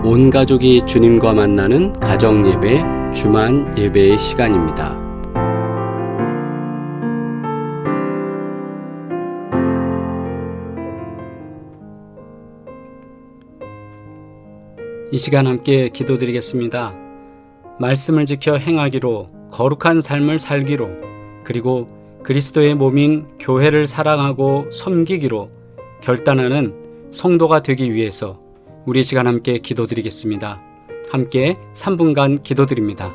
온 가족이 주님과 만나는 가정 예배, 주만 예배의 시간입니다. 이 시간 함께 기도드리겠습니다. 말씀을 지켜 행하기로, 거룩한 삶을 살기로, 그리고 그리스도의 몸인 교회를 사랑하고 섬기기로 결단하는 성도가 되기 위해서 우리 시간 함께 기도드리겠습니다. 함께 3분간 기도드립니다.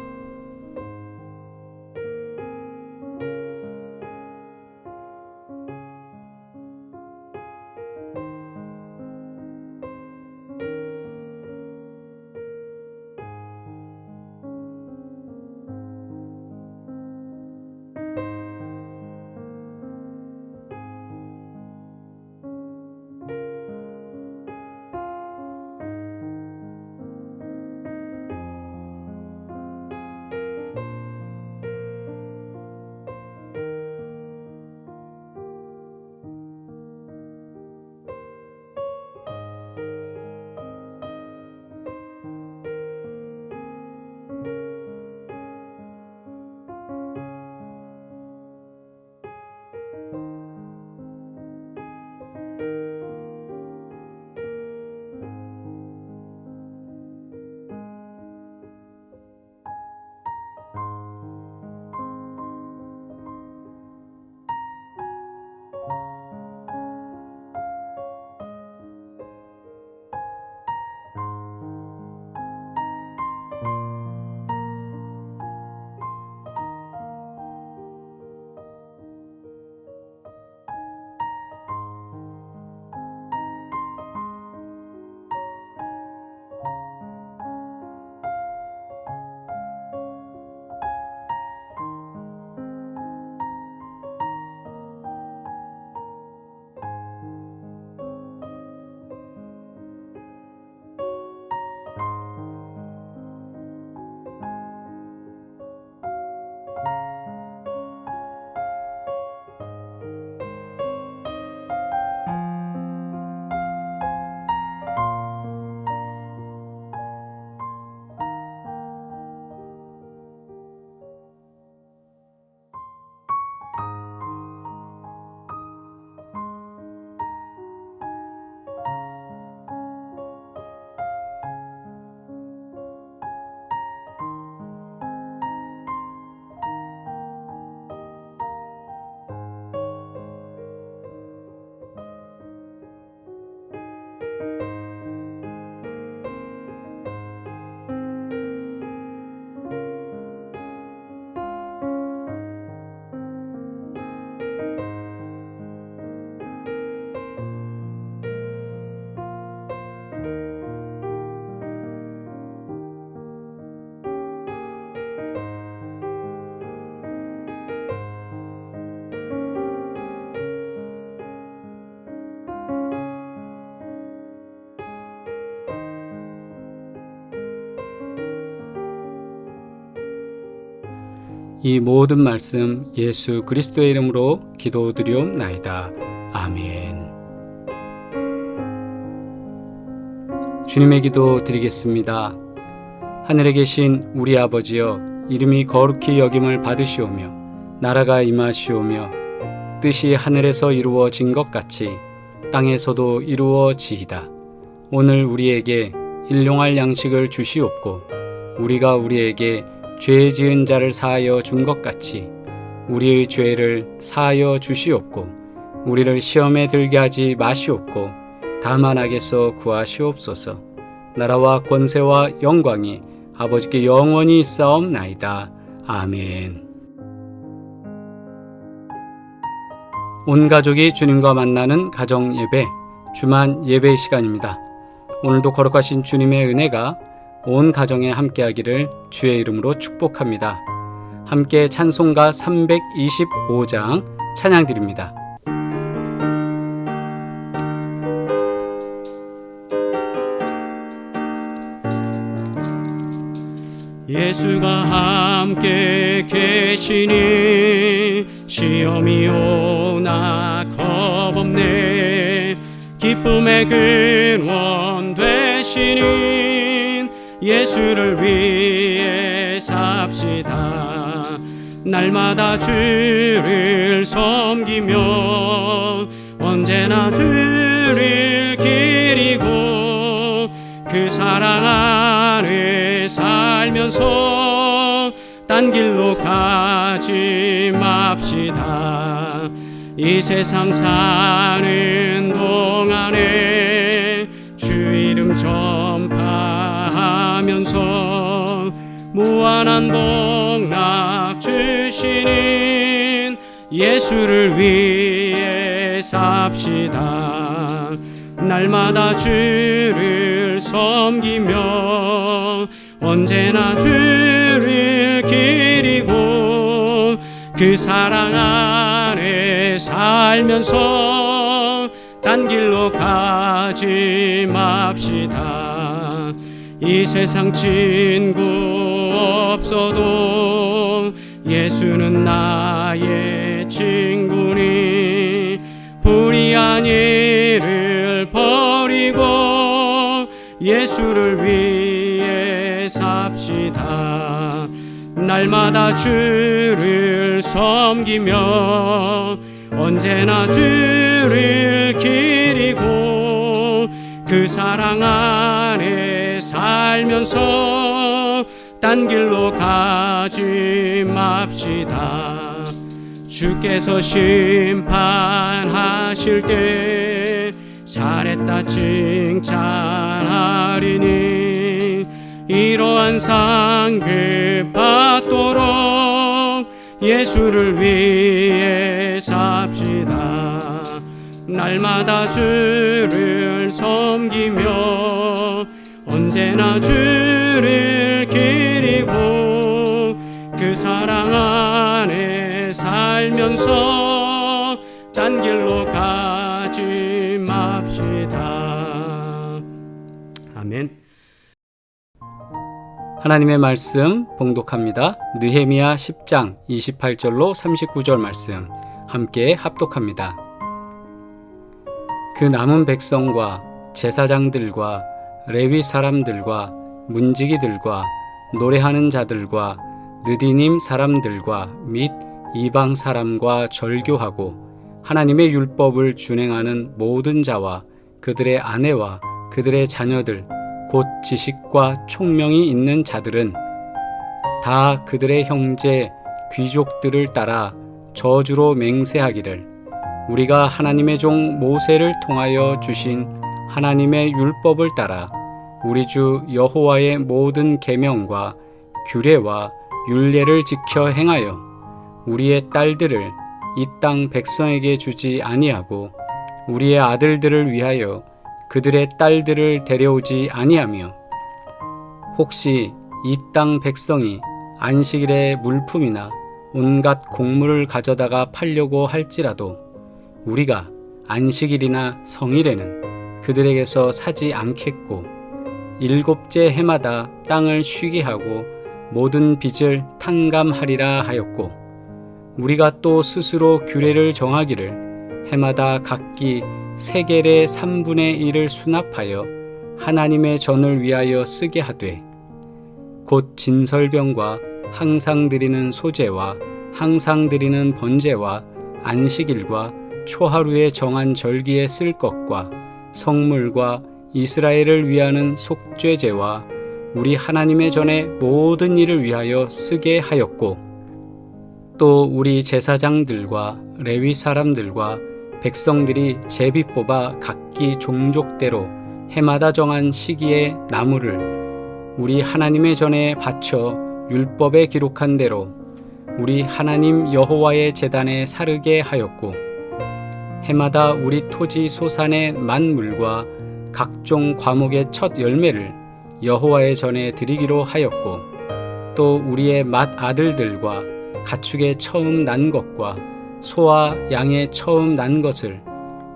이 모든 말씀 예수 그리스도의 이름으로 기도드리옵나이다. 아멘. 주님의 기도 드리겠습니다. 하늘에 계신 우리 아버지여, 이름이 거룩히 여김을 받으시오며 나라가 임하시오며 뜻이 하늘에서 이루어진 것 같이 땅에서도 이루어지이다. 오늘 우리에게 일용할 양식을 주시옵고 우리가 우리에게 죄 지은 자를 사하여 준 것 같이 우리의 죄를 사하여 주시옵고 우리를 시험에 들게 하지 마시옵고 다만 악에서 구하시옵소서. 나라와 권세와 영광이 아버지께 영원히 있사옵나이다. 아멘. 온 가족이 주님과 만나는 가정 예배, 주만 예배의 시간입니다. 오늘도 거룩하신 주님의 은혜가 온 가정에 함께하기를 주의 이름으로 축복합니다. 함께 찬송가 325장 찬양드립니다. 예수가 함께 계시니 시험이 오나 겁없네. 기쁨의 근원 되시니 예수를 위해 삽시다. 날마다 주를 섬기며 언제나 주를 기리고 그 사랑 안에 살면서 딴 길로 가지 맙시다. 이 세상 사는 동안에 주 이름 전파하면서 무한한 복락 주시는 예수를 위해 삽시다. 날마다 주를 섬기며 언제나 주를 기리고 그 사랑 안에 살면서 딴 길로 가지 맙시다. 이 세상 친구 없어도 예수는 나의 친구니 불의한 일을 버리고 예수를 위해 삽시다. 날마다 주를 섬기며 언제나 주를 기리고 그 사랑 안에 살면서 딴 길로 가지 맙시다. 주께서 심판하실 때 잘했다 칭찬하리니 이러한 상급 받도록 예수를 위해 삽시다. 날마다 주를 섬기며 언제나 주를 기리고 그 사랑 안에 살면서 딴 길로 가지 맙시다. 아멘. 하나님의 말씀 봉독합니다. 느헤미야 10장 28절로 39절 말씀 함께 합독합니다. 그 남은 백성과 제사장들과 레위 사람들과 문지기들과 노래하는 자들과 느디님 사람들과 및 이방 사람과 절교하고 하나님의 율법을 준행하는 모든 자와 그들의 아내와 그들의 자녀들 곧 지식과 총명이 있는 자들은 다 그들의 형제 귀족들을 따라 저주로 맹세하기를 우리가 하나님의 종 모세를 통하여 주신 하나님의 율법을 따라 우리 주 여호와의 모든 계명과 규례와 율례를 지켜 행하여 우리의 딸들을 이 땅 백성에게 주지 아니하고 우리의 아들들을 위하여 그들의 딸들을 데려오지 아니하며 혹시 이 땅 백성이 안식일에 물품이나 온갖 곡물을 가져다가 팔려고 할지라도 우리가 안식일이나 성일에는 그들에게서 사지 않겠고 일곱째 해마다 땅을 쉬게 하고 모든 빚을 탕감하리라 하였고 우리가 또 스스로 규례를 정하기를 해마다 각기 세겔의 3분의 1을 수납하여 하나님의 전을 위하여 쓰게 하되 곧 진설병과 항상 드리는 소제와 항상 드리는 번제와 안식일과 초하루에 정한 절기에 쓸 것과 성물과 이스라엘을 위하는 속죄제와 우리 하나님의 전의 모든 일을 위하여 쓰게 하였고 또 우리 제사장들과 레위 사람들과 백성들이 제비 뽑아 각기 종족대로 해마다 정한 시기에 나무를 우리 하나님의 전에 바쳐 율법에 기록한 대로 우리 하나님 여호와의 제단에 사르게 하였고 해마다 우리 토지 소산의 만물과 각종 과목의 첫 열매를 여호와의 전에 드리기로 하였고 또 우리의 맏 아들들과 가축의 처음 난 것과 소와 양의 처음 난 것을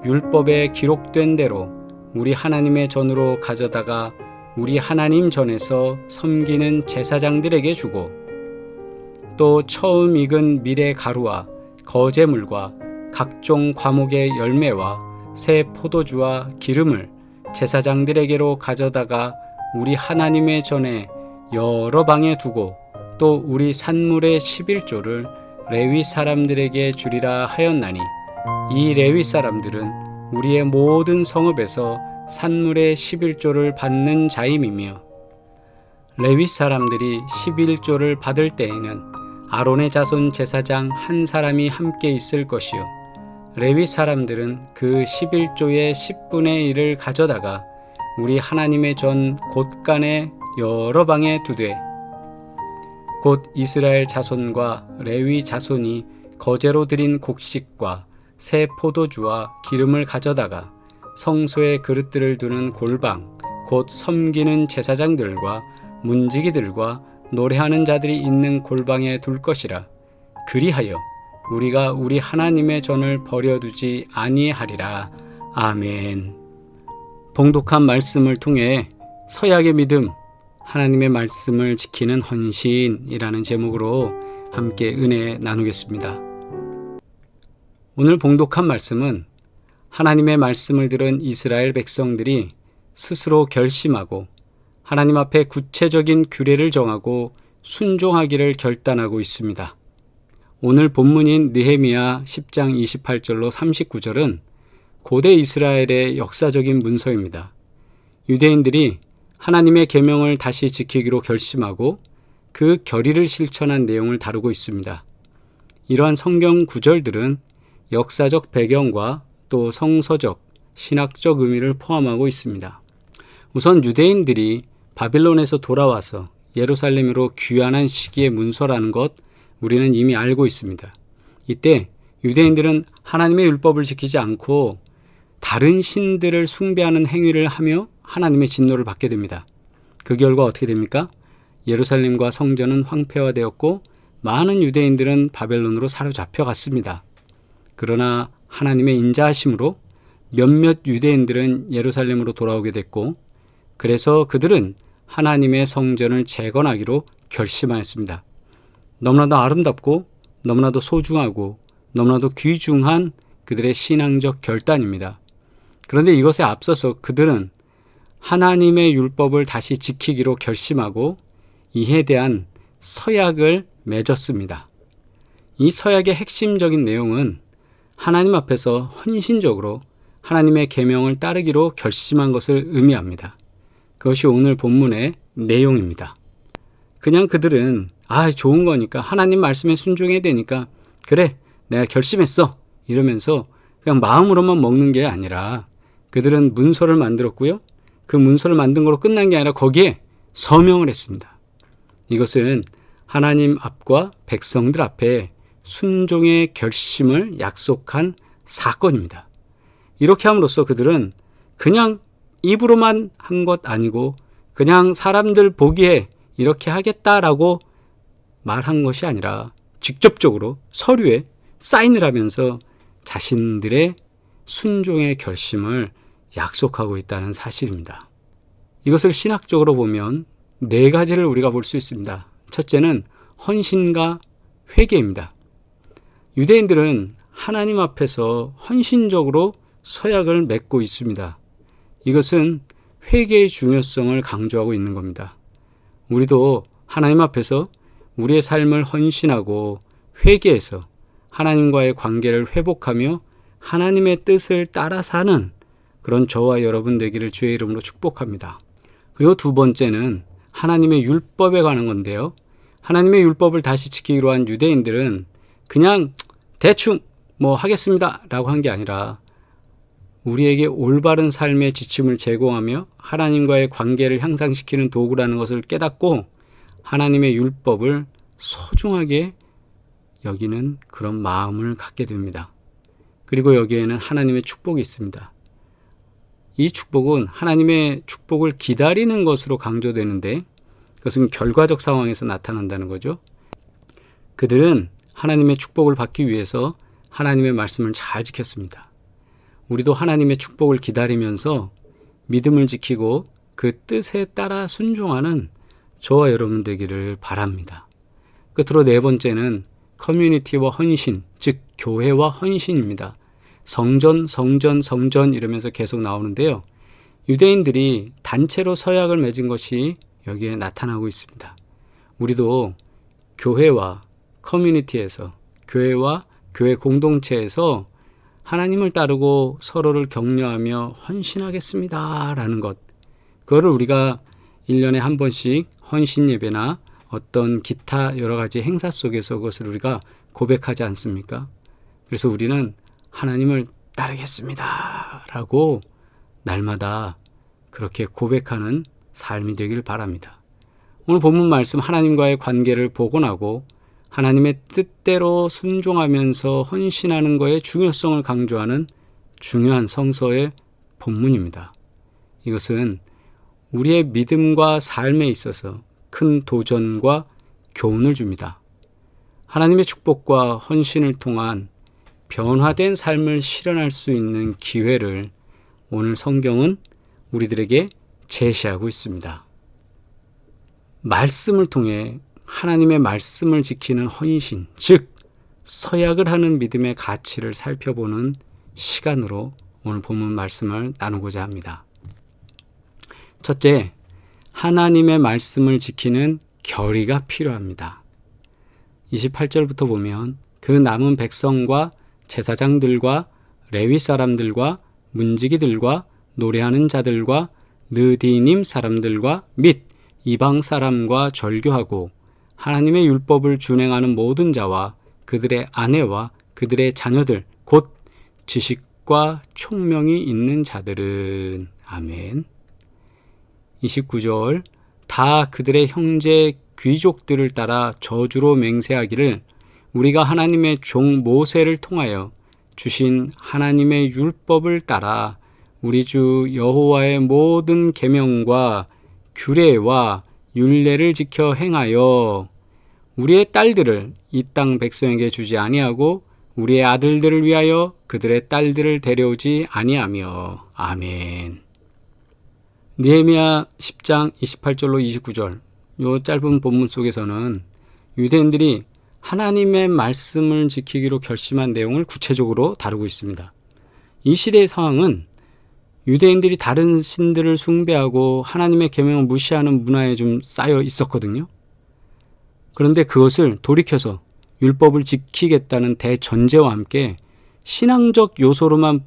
율법에 기록된 대로 우리 하나님의 전으로 가져다가 우리 하나님 전에서 섬기는 제사장들에게 주고 또 처음 익은 밀의 가루와 거제물과 각종 과목의 열매와 새 포도주와 기름을 제사장들에게로 가져다가 우리 하나님의 전에 여러 방에 두고 또 우리 산물의 11조를 레위 사람들에게 주리라 하였나니 이 레위 사람들은 우리의 모든 성읍에서 산물의 11조를 받는 자임이며 레위 사람들이 11조를 받을 때에는 아론의 자손 제사장 한 사람이 함께 있을 것이요 레위 사람들은 그 11조의 10분의 1을 가져다가 우리 하나님의 전 곳간에 여러 방에 두되 곧 이스라엘 자손과 레위 자손이 거제로 드린 곡식과 새 포도주와 기름을 가져다가 성소에 그릇들을 두는 골방 곧 섬기는 제사장들과 문지기들과 노래하는 자들이 있는 골방에 둘 것이라. 그리하여 우리가 우리 하나님의 전을 버려두지 아니하리라. 아멘. 봉독한 말씀을 통해 서약의 믿음, 하나님의 말씀을 지키는 헌신이라는 제목으로 함께 은혜 나누겠습니다. 오늘 봉독한 말씀은 하나님의 말씀을 들은 이스라엘 백성들이 스스로 결심하고 하나님 앞에 구체적인 규례를 정하고 순종하기를 결단하고 있습니다. 오늘 본문인 느헤미야 10장 28절로 39절은 고대 이스라엘의 역사적인 문서입니다. 유대인들이 하나님의 계명을 다시 지키기로 결심하고 그 결의를 실천한 내용을 다루고 있습니다. 이러한 성경 구절들은 역사적 배경과 또 성서적, 신학적 의미를 포함하고 있습니다. 우선 유대인들이 바빌론에서 돌아와서 예루살렘으로 귀환한 시기의 문서라는 것 우리는 이미 알고 있습니다. 이때 유대인들은 하나님의 율법을 지키지 않고 다른 신들을 숭배하는 행위를 하며 하나님의 진노를 받게 됩니다. 그 결과 어떻게 됩니까? 예루살렘과 성전은 황폐화되었고 많은 유대인들은 바벨론으로 사로잡혀 갔습니다. 그러나 하나님의 인자하심으로 몇몇 유대인들은 예루살렘으로 돌아오게 됐고 그래서 그들은 하나님의 성전을 재건하기로 결심하였습니다. 너무나도 아름답고 너무나도 소중하고 너무나도 귀중한 그들의 신앙적 결단입니다. 그런데 이것에 앞서서 그들은 하나님의 율법을 다시 지키기로 결심하고 이에 대한 서약을 맺었습니다. 이 서약의 핵심적인 내용은 하나님 앞에서 헌신적으로 하나님의 계명을 따르기로 결심한 것을 의미합니다. 그것이 오늘 본문의 내용입니다. 그냥 그들은 좋은 거니까 하나님 말씀에 순종해야 되니까 그래 내가 결심했어 이러면서 그냥 마음으로만 먹는 게 아니라 그들은 문서를 만들었고요. 그 문서를 만든 걸로 끝난 게 아니라 거기에 서명을 했습니다. 이것은 하나님 앞과 백성들 앞에 순종의 결심을 약속한 사건입니다. 이렇게 함으로써 그들은 그냥 입으로만 한 것 아니고 그냥 사람들 보기에 이렇게 하겠다라고 말한 것이 아니라 직접적으로 서류에 사인을 하면서 자신들의 순종의 결심을 약속하고 있다는 사실입니다. 이것을 신학적으로 보면 4가지를 우리가 볼 수 있습니다. 첫째는 헌신과 회개입니다. 유대인들은 하나님 앞에서 헌신적으로 서약을 맺고 있습니다. 이것은 회개의 중요성을 강조하고 있는 겁니다. 우리도 하나님 앞에서 우리의 삶을 헌신하고 회개해서 하나님과의 관계를 회복하며 하나님의 뜻을 따라 사는 그런 저와 여러분 되기를 주의 이름으로 축복합니다. 그리고 2번째는 하나님의 율법에 관한 건데요. 하나님의 율법을 다시 지키기로 한 유대인들은 그냥 대충 하겠습니다 라고 한 게 아니라 우리에게 올바른 삶의 지침을 제공하며 하나님과의 관계를 향상시키는 도구라는 것을 깨닫고 하나님의 율법을 소중하게 여기는 그런 마음을 갖게 됩니다. 그리고 여기에는 하나님의 축복이 있습니다. 이 축복은 하나님의 축복을 기다리는 것으로 강조되는데 그것은 결과적 상황에서 나타난다는 거죠. 그들은 하나님의 축복을 받기 위해서 하나님의 말씀을 잘 지켰습니다. 우리도 하나님의 축복을 기다리면서 믿음을 지키고 그 뜻에 따라 순종하는 저와 여러분 되기를 바랍니다. 끝으로 4번째는 커뮤니티와 헌신, 즉 교회와 헌신입니다. 성전 이러면서 계속 나오는데요. 유대인들이 단체로 서약을 맺은 것이 여기에 나타나고 있습니다. 우리도 교회와 커뮤니티에서, 교회와 교회 공동체에서 하나님을 따르고 서로를 격려하며 헌신하겠습니다 라는 것, 그거를 우리가 1년에 한 번씩 헌신 예배나 어떤 기타 여러 가지 행사 속에서 그것을 우리가 고백하지 않습니까? 그래서 우리는 하나님을 따르겠습니다 라고 날마다 그렇게 고백하는 삶이 되길 바랍니다. 오늘 본문 말씀, 하나님과의 관계를 복원하고 하나님의 뜻대로 순종하면서 헌신하는 것의 중요성을 강조하는 중요한 성서의 본문입니다. 이것은 우리의 믿음과 삶에 있어서 큰 도전과 교훈을 줍니다. 하나님의 축복과 헌신을 통한 변화된 삶을 실현할 수 있는 기회를 오늘 성경은 우리들에게 제시하고 있습니다. 말씀을 통해 하나님의 말씀을 지키는 헌신, 즉 서약을 하는 믿음의 가치를 살펴보는 시간으로 오늘 본문 말씀을 나누고자 합니다. 첫째, 하나님의 말씀을 지키는 결의가 필요합니다. 28절부터 보면 그 남은 백성과 제사장들과 레위 사람들과 문지기들과 노래하는 자들과 느디님 사람들과 및 이방 사람과 절교하고 하나님의 율법을 준행하는 모든 자와 그들의 아내와 그들의 자녀들 곧 지식과 총명이 있는 자들은 아멘. 29절 다 그들의 형제 귀족들을 따라 저주로 맹세하기를 우리가 하나님의 종 모세를 통하여 주신 하나님의 율법을 따라 우리 주 여호와의 모든 계명과 규례와 율례를 지켜 행하여 우리의 딸들을 이 땅 백성에게 주지 아니하고 우리의 아들들을 위하여 그들의 딸들을 데려오지 아니하며 아멘. 느헤미야 10장 28절로 29절 이 짧은 본문 속에서는 유대인들이 하나님의 말씀을 지키기로 결심한 내용을 구체적으로 다루고 있습니다. 이 시대의 상황은 유대인들이 다른 신들을 숭배하고 하나님의 계명을 무시하는 문화에 좀 쌓여 있었거든요. 그런데 그것을 돌이켜서 율법을 지키겠다는 대전제와 함께 신앙적 요소로만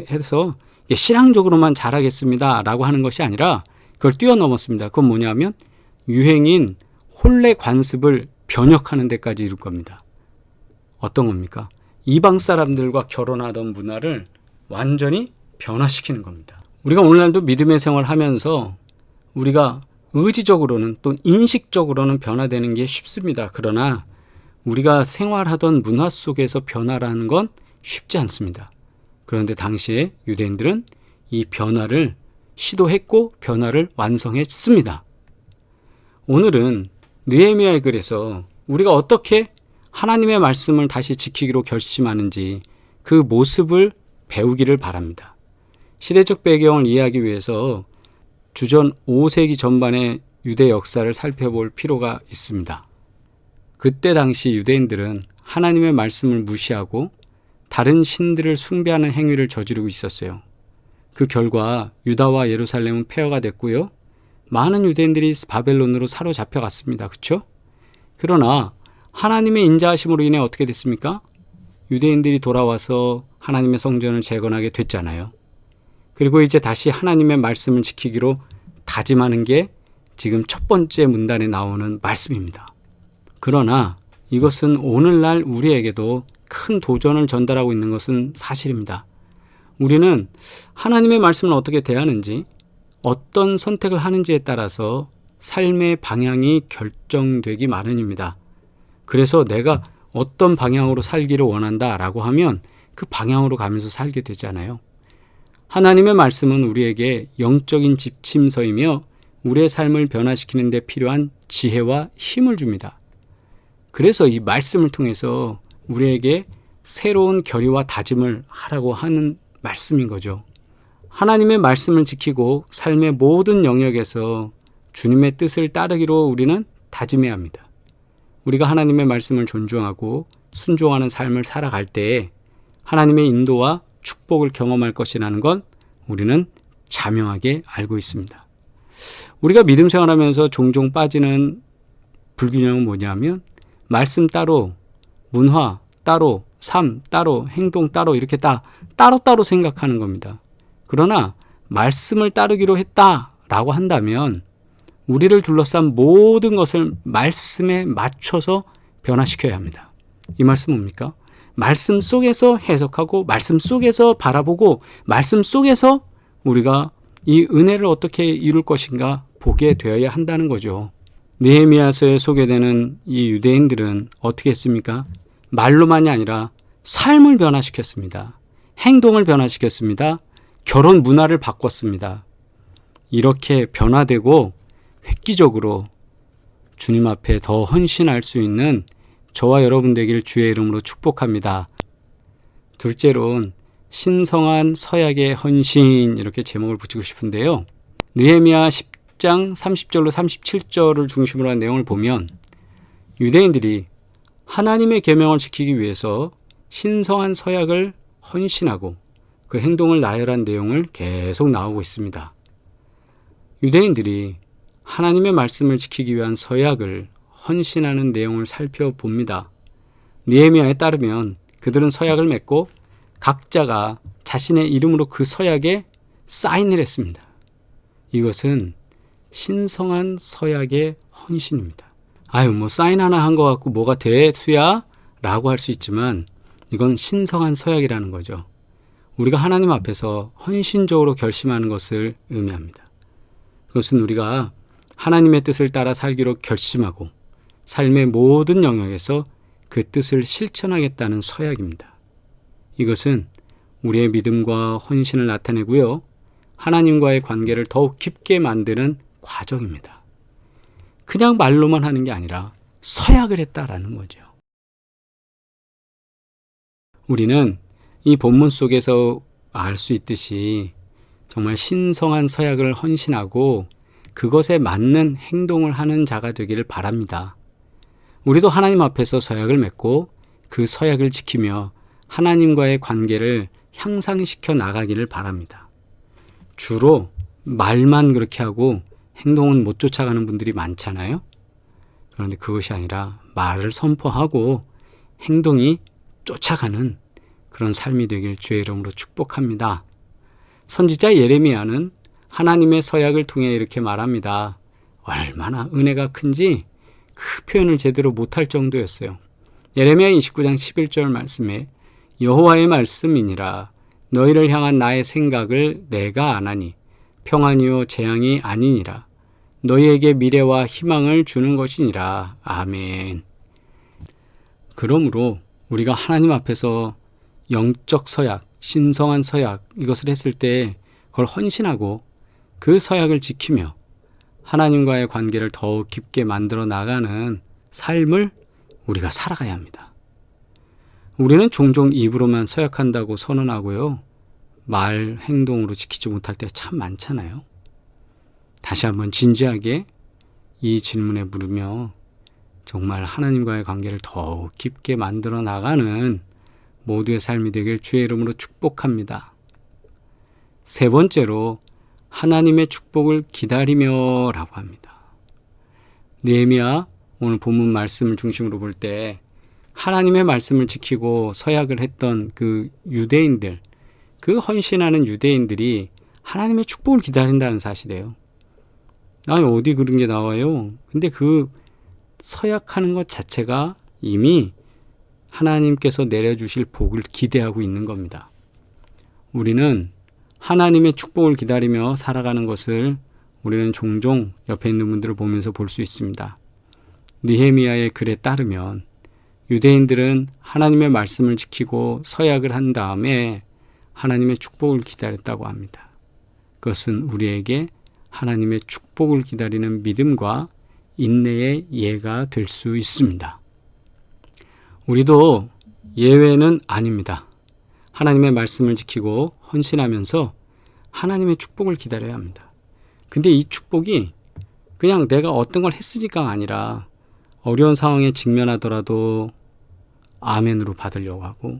해서 신앙적으로만 잘하겠습니다 라고 하는 것이 아니라 그걸 뛰어넘었습니다. 그건 뭐냐면 유행인 혼례 관습을 변혁하는 데까지 이룰 겁니다. 어떤 겁니까? 이방 사람들과 결혼하던 문화를 완전히 변화시키는 겁니다. 우리가 오늘날도 믿음의 생활을 하면서 우리가 의지적으로는 또 인식적으로는 변화되는 게 쉽습니다. 그러나 우리가 생활하던 문화 속에서 변화라는 건 쉽지 않습니다. 그런데 당시에 유대인들은 이 변화를 시도했고 변화를 완성했습니다. 오늘은 느헤미야의 글에서 우리가 어떻게 하나님의 말씀을 다시 지키기로 결심하는지 그 모습을 배우기를 바랍니다. 시대적 배경을 이해하기 위해서 주전 5세기 전반의 유대 역사를 살펴볼 필요가 있습니다. 그때 당시 유대인들은 하나님의 말씀을 무시하고 다른 신들을 숭배하는 행위를 저지르고 있었어요. 그 결과 유다와 예루살렘은 폐허가 됐고요. 많은 유대인들이 바벨론으로 사로잡혀갔습니다. 그렇죠? 그러나 하나님의 인자하심으로 인해 어떻게 됐습니까? 유대인들이 돌아와서 하나님의 성전을 재건하게 됐잖아요. 그리고 이제 다시 하나님의 말씀을 지키기로 다짐하는 게 지금 첫 번째 문단에 나오는 말씀입니다. 그러나 이것은 오늘날 우리에게도 큰 도전을 전달하고 있는 것은 사실입니다. 우리는 하나님의 말씀을 어떻게 대하는지, 어떤 선택을 하는지에 따라서 삶의 방향이 결정되기 마련입니다. 그래서 내가 어떤 방향으로 살기를 원한다라고 하면 그 방향으로 가면서 살게 되잖아요. 하나님의 말씀은 우리에게 영적인 지침서이며 우리의 삶을 변화시키는 데 필요한 지혜와 힘을 줍니다. 그래서 이 말씀을 통해서 우리에게 새로운 결의와 다짐을 하라고 하는 말씀인 거죠. 하나님의 말씀을 지키고 삶의 모든 영역에서 주님의 뜻을 따르기로 우리는 다짐해야 합니다. 우리가 하나님의 말씀을 존중하고 순종하는 삶을 살아갈 때에 하나님의 인도와 축복을 경험할 것이라는 건 우리는 자명하게 알고 있습니다. 우리가 믿음 생활하면서 종종 빠지는 불균형은 뭐냐면 말씀 따로, 문화 따로, 삶 따로, 행동 따로 이렇게 따로따로 생각하는 겁니다. 그러나 말씀을 따르기로 했다라고 한다면 우리를 둘러싼 모든 것을 말씀에 맞춰서 변화시켜야 합니다. 이 말씀 뭡니까? 말씀 속에서 해석하고 말씀 속에서 바라보고 말씀 속에서 우리가 이 은혜를 어떻게 이룰 것인가 보게 되어야 한다는 거죠. 느헤미야서에 소개되는 이 유대인들은 어떻게 했습니까? 말로만이 아니라 삶을 변화시켰습니다. 행동을 변화시켰습니다. 결혼 문화를 바꿨습니다. 이렇게 변화되고 획기적으로 주님 앞에 더 헌신할 수 있는 저와 여러분 되기를 주의 이름으로 축복합니다. 둘째로는 신성한 서약의 헌신 이렇게 제목을 붙이고 싶은데요. 느헤미야 10장 30절로 37절을 중심으로 한 내용을 보면 유대인들이 하나님의 계명을 지키기 위해서 신성한 서약을 헌신하고 그 행동을 나열한 내용을 계속 나오고 있습니다. 유대인들이 하나님의 말씀을 지키기 위한 서약을 헌신하는 내용을 살펴봅니다. 느헤미야에 따르면 그들은 서약을 맺고 각자가 자신의 이름으로 그 서약에 사인을 했습니다. 이것은 신성한 서약의 헌신입니다. 사인 하나 한 것 같고 뭐가 돼 수야? 라고 할 수 있지만 이건 신성한 서약이라는 거죠. 우리가 하나님 앞에서 헌신적으로 결심하는 것을 의미합니다. 그것은 우리가 하나님의 뜻을 따라 살기로 결심하고 삶의 모든 영역에서 그 뜻을 실천하겠다는 서약입니다. 이것은 우리의 믿음과 헌신을 나타내고요. 하나님과의 관계를 더욱 깊게 만드는 과정입니다. 그냥 말로만 하는 게 아니라 서약을 했다라는 거죠. 우리는 이 본문 속에서 알 수 있듯이 정말 신성한 서약을 헌신하고 그것에 맞는 행동을 하는 자가 되기를 바랍니다. 우리도 하나님 앞에서 서약을 맺고 그 서약을 지키며 하나님과의 관계를 향상시켜 나가기를 바랍니다. 주로 말만 그렇게 하고 행동은 못 쫓아가는 분들이 많잖아요. 그런데 그것이 아니라 말을 선포하고 행동이 쫓아가는 그런 삶이 되길 주의 이름으로 축복합니다. 선지자 예레미야는 하나님의 서약을 통해 이렇게 말합니다. 얼마나 은혜가 큰지 그 표현을 제대로 못할 정도였어요. 예레미야 29장 11절 말씀에 여호와의 말씀이니라 너희를 향한 나의 생각을 내가 아나니 평안이요 재앙이 아니니라 너희에게 미래와 희망을 주는 것이니라. 아멘. 그러므로 우리가 하나님 앞에서 영적 서약, 신성한 서약 이것을 했을 때 그걸 헌신하고 그 서약을 지키며 하나님과의 관계를 더욱 깊게 만들어 나가는 삶을 우리가 살아가야 합니다. 우리는 종종 입으로만 서약한다고 선언하고요. 말, 행동으로 지키지 못할 때 참 많잖아요. 다시 한번 진지하게 이 질문에 물으며 정말 하나님과의 관계를 더욱 깊게 만들어 나가는 모두의 삶이 되길 주의 이름으로 축복합니다. 세 번째로 하나님의 축복을 기다리며 라고 합니다. 느헤미야 오늘 본문 말씀을 중심으로 볼 때 하나님의 말씀을 지키고 서약을 했던 그 유대인들, 그 헌신하는 유대인들이 하나님의 축복을 기다린다는 사실이에요. 아니 어디 그런 게 나와요? 근데 그 서약하는 것 자체가 이미 하나님께서 내려주실 복을 기대하고 있는 겁니다. 우리는 하나님의 축복을 기다리며 살아가는 것을 우리는 종종 옆에 있는 분들을 보면서 볼 수 있습니다. 느헤미야의 글에 따르면 유대인들은 하나님의 말씀을 지키고 서약을 한 다음에 하나님의 축복을 기다렸다고 합니다. 그것은 우리에게 하나님의 축복을 기다리는 믿음과 인내의 예가 될 수 있습니다. 우리도 예외는 아닙니다. 하나님의 말씀을 지키고 헌신하면서 하나님의 축복을 기다려야 합니다. 근데 이 축복이 그냥 내가 어떤 걸 했으니까가 아니라 어려운 상황에 직면하더라도 아멘으로 받으려고 하고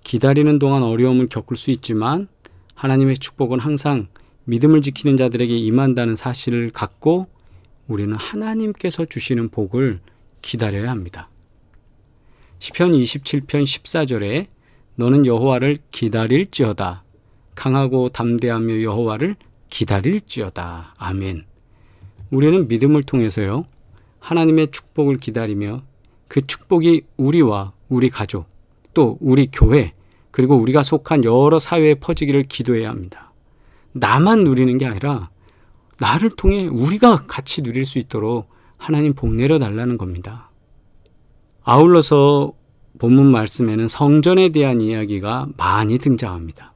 기다리는 동안 어려움을 겪을 수 있지만 하나님의 축복은 항상 믿음을 지키는 자들에게 임한다는 사실을 갖고 우리는 하나님께서 주시는 복을 기다려야 합니다. 시편 27편 14절에 너는 여호와를 기다릴지어다. 강하고 담대하며 여호와를 기다릴지어다. 아멘. 우리는 믿음을 통해서요, 하나님의 축복을 기다리며 그 축복이 우리와 우리 가족, 또 우리 교회, 그리고 우리가 속한 여러 사회에 퍼지기를 기도해야 합니다. 나만 누리는 게 아니라 나를 통해 우리가 같이 누릴 수 있도록 하나님 복 내려달라는 겁니다. 아울러서 본문 말씀에는 성전에 대한 이야기가 많이 등장합니다.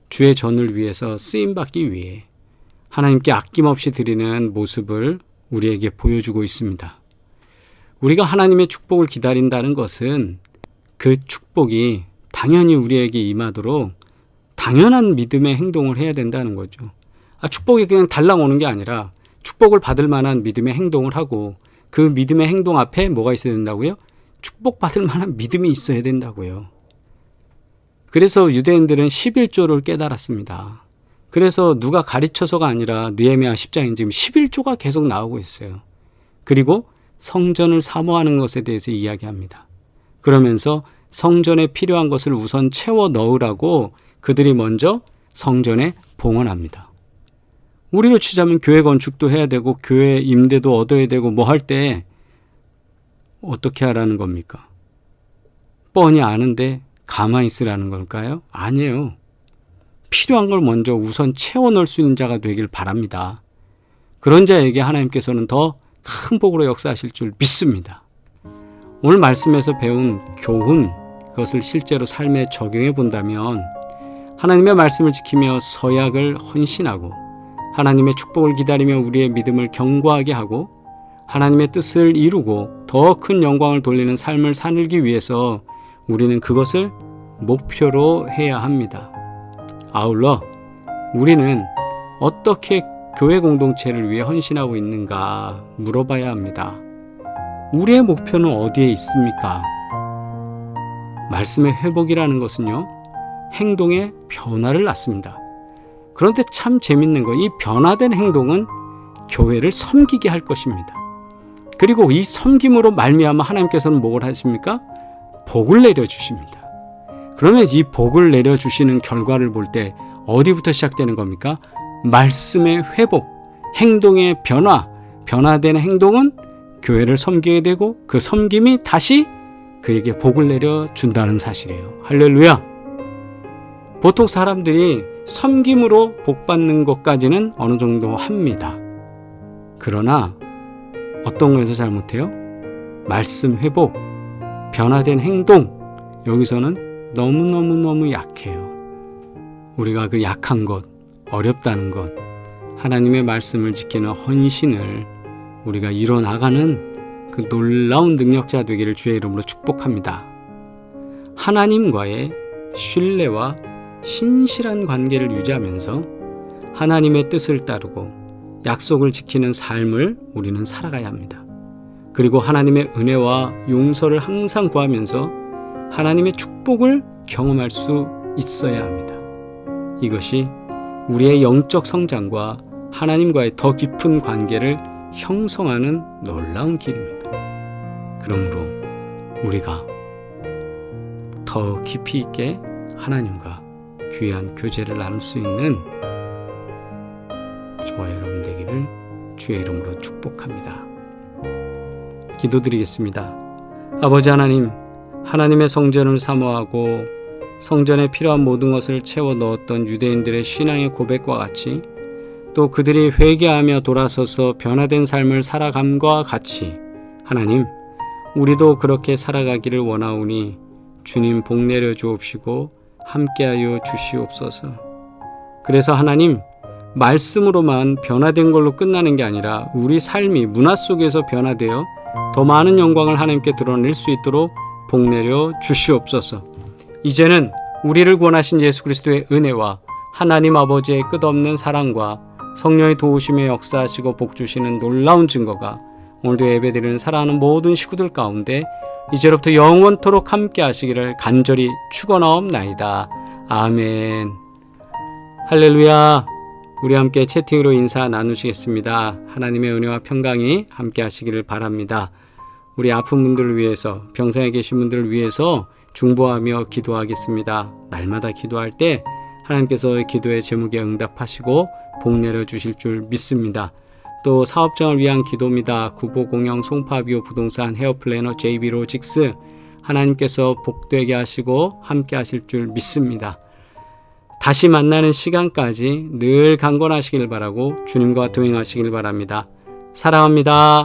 주의 전을 위해서 쓰임받기 위해 하나님께 아낌없이 드리는 모습을 우리에게 보여주고 있습니다. 우리가 하나님의 축복을 기다린다는 것은 그 축복이 당연히 우리에게 임하도록 당연한 믿음의 행동을 해야 된다는 거죠. 축복이 그냥 달랑 오는 게 아니라 축복을 받을 만한 믿음의 행동을 하고 그 믿음의 행동 앞에 뭐가 있어야 된다고요? 축복받을 만한 믿음이 있어야 된다고요. 그래서 유대인들은 11조를 깨달았습니다. 그래서 누가 가르쳐서가 아니라 느헤미야 10장에 지금 11조가 계속 나오고 있어요. 그리고 성전을 사모하는 것에 대해서 이야기합니다. 그러면서 성전에 필요한 것을 우선 채워 넣으라고 그들이 먼저 성전에 봉헌합니다. 우리로 치자면 교회 건축도 해야 되고 교회 임대도 얻어야 되고 뭐 할 때 어떻게 하라는 겁니까? 뻔히 아는데 가만히 있으라는 걸까요? 아니에요. 필요한 걸 먼저 우선 채워 넣을 수 있는 자가 되길 바랍니다. 그런 자에게 하나님께서는 더 큰 복으로 역사하실 줄 믿습니다. 오늘 말씀에서 배운 교훈, 그것을 실제로 삶에 적용해 본다면 하나님의 말씀을 지키며 서약을 헌신하고 하나님의 축복을 기다리며 우리의 믿음을 견고하게 하고 하나님의 뜻을 이루고 더 큰 영광을 돌리는 삶을 살기 위해서 우리는 그것을 목표로 해야 합니다. 아울러 우리는 어떻게 교회 공동체를 위해 헌신하고 있는가 물어봐야 합니다. 우리의 목표는 어디에 있습니까? 말씀의 회복이라는 것은요, 행동의 변화를 낳습니다. 그런데 참 재밌는 거, 이 변화된 행동은 교회를 섬기게 할 것입니다. 그리고 이 섬김으로 말미암아 하나님께서는 뭘 하십니까? 복을 내려주십니다. 그러면 이 복을 내려주시는 결과를 볼 때 어디부터 시작되는 겁니까? 말씀의 회복, 행동의 변화, 변화된 행동은 교회를 섬기게 되고 그 섬김이 다시 그에게 복을 내려준다는 사실이에요. 할렐루야! 보통 사람들이 섬김으로 복받는 것까지는 어느 정도 합니다. 그러나 어떤 거에서 잘못해요? 말씀 회복, 변화된 행동, 여기서는 너무너무 약해요. 우리가 그 약한 것, 어렵다는 것, 하나님의 말씀을 지키는 헌신을 우리가 이뤄나가는 그 놀라운 능력자 되기를 주의 이름으로 축복합니다. 하나님과의 신뢰와 신실한 관계를 유지하면서 하나님의 뜻을 따르고 약속을 지키는 삶을 우리는 살아가야 합니다. 그리고 하나님의 은혜와 용서를 항상 구하면서 하나님의 축복을 경험할 수 있어야 합니다. 이것이 우리의 영적 성장과 하나님과의 더 깊은 관계를 형성하는 놀라운 길입니다. 그러므로 우리가 더 깊이 있게 하나님과 귀한 교제를 나눌 수 있는 저와 여러분 되기를 주의 이름으로 축복합니다. 기도드리겠습니다. 아버지 하나님, 하나님의 성전을 사모하고 성전에 필요한 모든 것을 채워 넣었던 유대인들의 신앙의 고백과 같이 또 그들이 회개하며 돌아서서 변화된 삶을 살아감과 같이 하나님, 우리도 그렇게 살아가기를 원하오니 주님 복 내려 주옵시고 함께하여 주시옵소서. 그래서 하나님, 말씀으로만 변화된 걸로 끝나는 게 아니라 우리 삶이 문화 속에서 변화되어 더 많은 영광을 하나님께 드러낼 수 있도록 복 내려 주시옵소서. 이제는 우리를 구원하신 예수 그리스도의 은혜와 하나님 아버지의 끝없는 사랑과 성령의 도우심에 역사하시고 복 주시는 놀라운 증거가 오늘도 예배드리는 사랑하는 모든 식구들 가운데 이제로부터 영원토록 함께 하시기를 간절히 축원하옵나이다. 아멘. 할렐루야. 우리 함께 채팅으로 인사 나누시겠습니다. 하나님의 은혜와 평강이 함께 하시기를 바랍니다. 우리 아픈 분들을 위해서, 병상에 계신 분들을 위해서 중보하며 기도하겠습니다. 날마다 기도할 때 하나님께서 기도의 제목에 응답하시고 복 내려주실 줄 믿습니다. 또 사업장을 위한 기도입니다. 구보공영 송파비오 부동산 헤어플래너 JB로직스 하나님께서 복되게 하시고 함께 하실 줄 믿습니다. 다시 만나는 시간까지 늘 강건하시길 바라고 주님과 동행하시길 바랍니다. 사랑합니다.